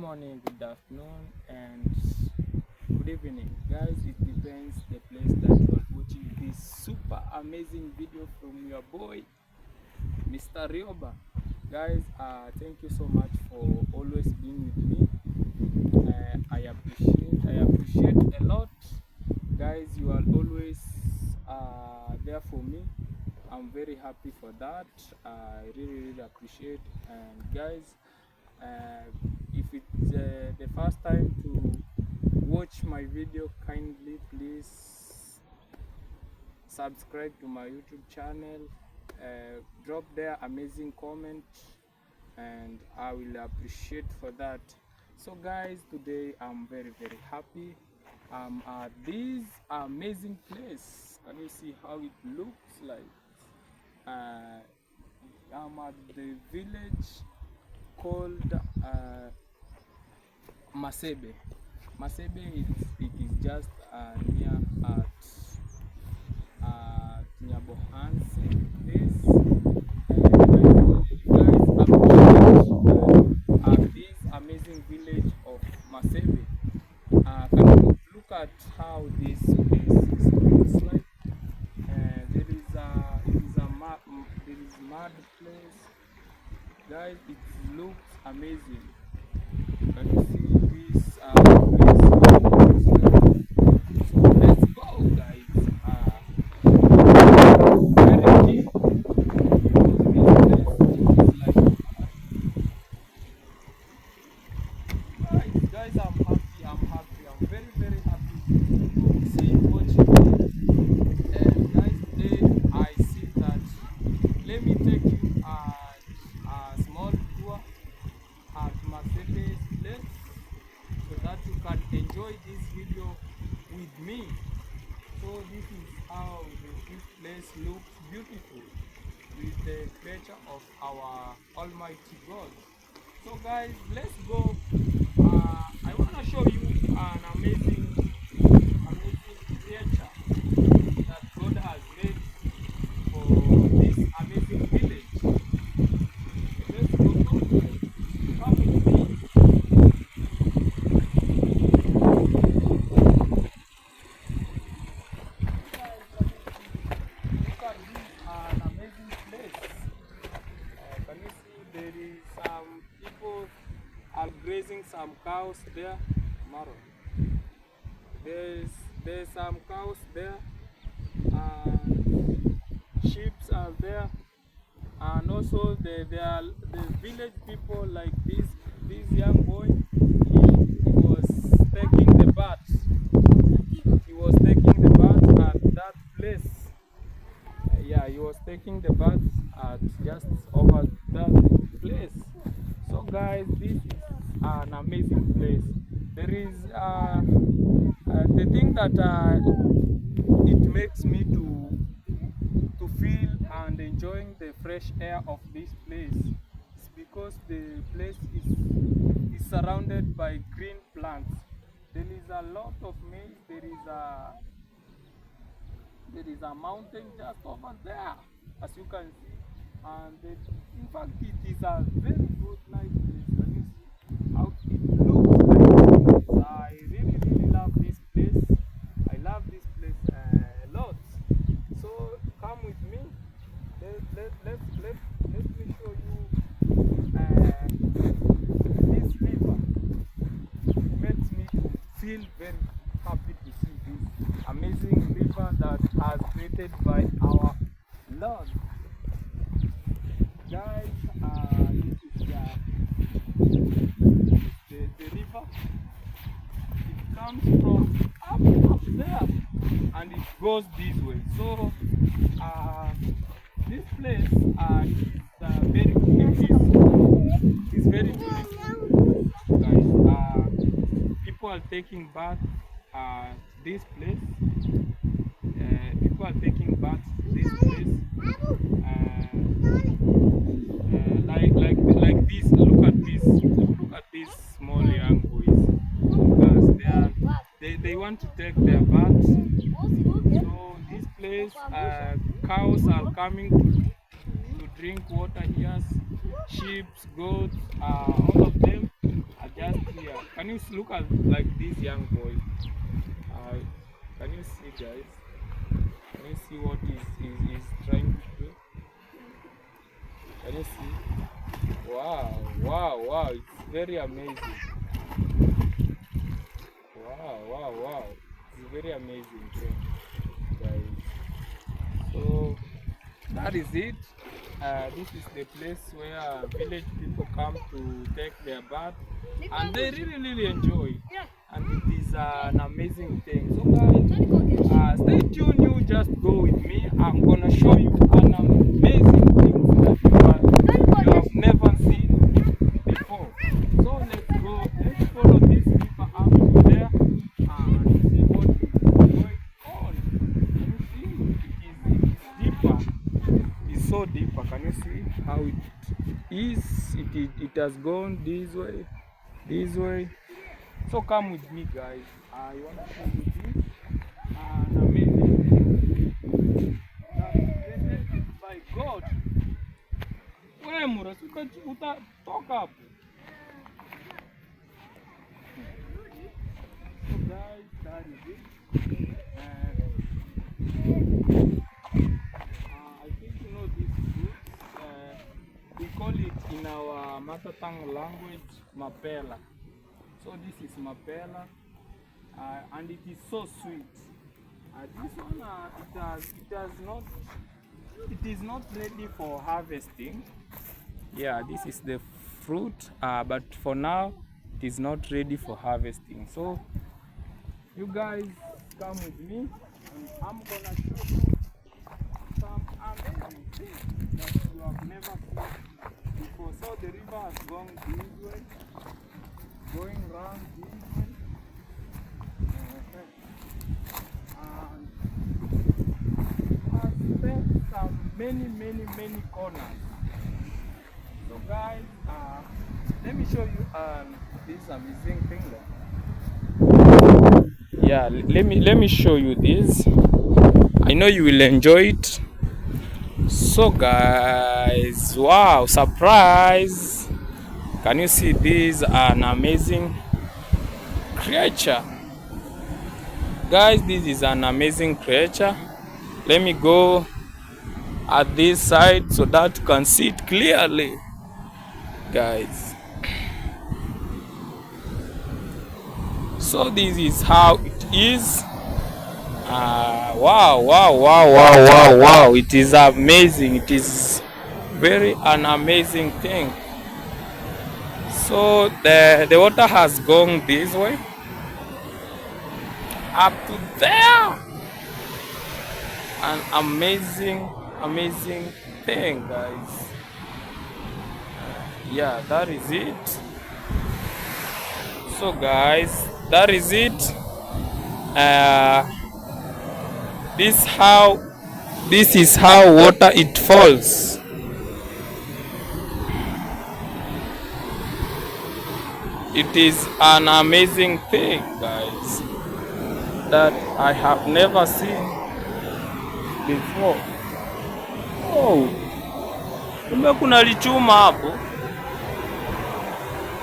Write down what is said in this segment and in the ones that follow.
morning, good afternoon, and good evening, guys. It depends the place that you are watching this super amazing video from your boy, Mr. Rioba. Guys, thank you so much for always being with me. I appreciate a lot, guys. You are always there for me. I'm very happy for that. I really appreciate. And guys, uh, if it's the first time to watch my video, kindly please subscribe to my YouTube channel, drop there amazing comment, and I will appreciate for that. So guys, today I'm very happy. I'm at this amazing place. Can you see how it looks like? uh, I'm at the village called Masebe. Masebe, it is just near at Nyabohansi. This you guys appreciate this amazing village of Masebe. Can you look at how this place looks like? There is there is mud place, guys. It looks amazing. Can you see this place? So let's go, guys. Very key because this place is like guys. I'm very happy to see what you do. And guys, today I see that. Let me take you a small tour at Mercedes place so that you can enjoy this video with me. So this is how this place looks beautiful with the creature of our Almighty God. So guys, let's go. I want to show you an amazing creature that God has made for this amazing village. Let's go. Come with me. Look at this an amazing place. Can you see there is some people are grazing some cows there? Tomorrow. There's some cows there. Sheep are there, and also there are the village people like this young boy. He was taking the bath. He was taking the bath at that place. Yeah, he was taking the bath at just over that place. So guys, this is an amazing place. There is the thing that it makes me to feel and enjoying the fresh air of this place is because the place is surrounded by green plants. There is a lot of maize. There is a mountain just over there, as you can see, and in fact it is a very good nice place. Can you see how it looks like? I really love this place. I love this place a lot. So come with me. Let me show you this river. It makes me to feel very happy to see this amazing river that has created by our Lord. Guys, this is the river. It comes from up there and it goes this way. So this place is very is very beautiful, guys. People are taking bath this place. People are taking baths this place. Like this. Look at this. Look at these small young boys because they want to take their baths. So this place, cows are coming to drink water here. Sheep, goats, all of them are just here. Can you look at like this young boy? Can you see, guys? Can you see what is trying to do? Can you see? Wow, wow, wow! It's very amazing. Wow, wow, wow! It's very amazing thing, guys. So that is it. This is the place where village people come to take their bath, and they really enjoy. And it is an amazing thing. So guys, stay tuned. You just go with me. I'm gonna show you an amazing thing that you have never seen before. So let's go. Let's follow this river up to there and see what is going on. Can you see? It is deeper. It's so deeper. Can you see how it is? It has gone this way, this way. So come with me, guys. I want to show you this an amazing thing that is created by God. Wewe murasi utatoka hapo. So guys, that is it. I think you know this fruit. We call it in our mother tongue language mapela. So this is mapela, and it is so sweet. This one, it is not ready for harvesting. Yeah, this is the fruit, but for now, it is not ready for harvesting. So you guys come with me, and I'm gonna show you some amazing things that you have never seen before. So the river has gone this way, going around this way, and has spent some many corners. So guys, let me show you this amazing thing there. Yeah, let me show you this. I know you will enjoy it. So guys, wow, surprise! Can you see this an amazing creature? Guys, this is an amazing creature. Let me go at this side so that you can see it clearly, guys. So this is how it is. Wow, it is amazing. It is very an amazing thing. So the water has gone this way up to there. An amazing thing, guys. Yeah, that is it. So guys, that is it. This is how water it falls. It is an amazing thing, guys, that I have never seen before. Oh, kumbe kuna lichuma hapo.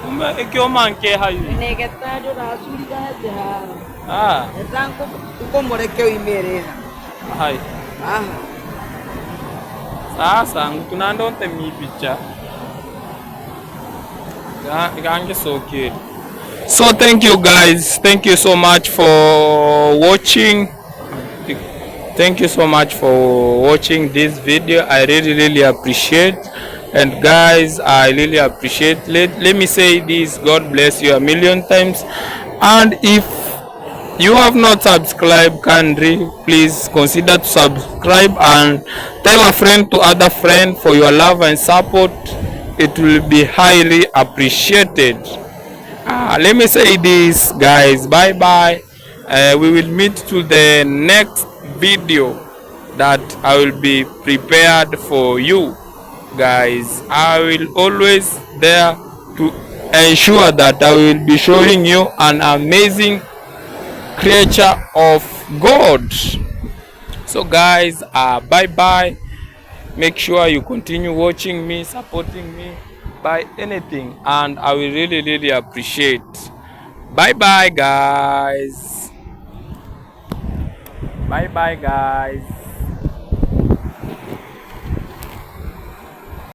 Kumbe ikioma nke hayu. Negetajo rasulida ha. Ah. Etango uko morekeo imere. Hai. Sasa tunandonte mi picha. Gange so cute. So thank you guys. Thank you so much for watching. Thank you so much for watching this video. I really appreciate. And guys, I really appreciate. Let me say this. God bless you a million times. And if you have not subscribed, kindly please consider to subscribe and tell a friend to other friend for your love and support. It will be highly appreciated. Let me say this, guys. Bye bye. We will meet to the next video that I will be prepared for you, guys. I will always there to ensure that I will be showing you an amazing creature of God. So guys, bye bye. Make sure you continue watching me, supporting me, buy anything, and I will really appreciate. Bye bye guys. Bye bye guys.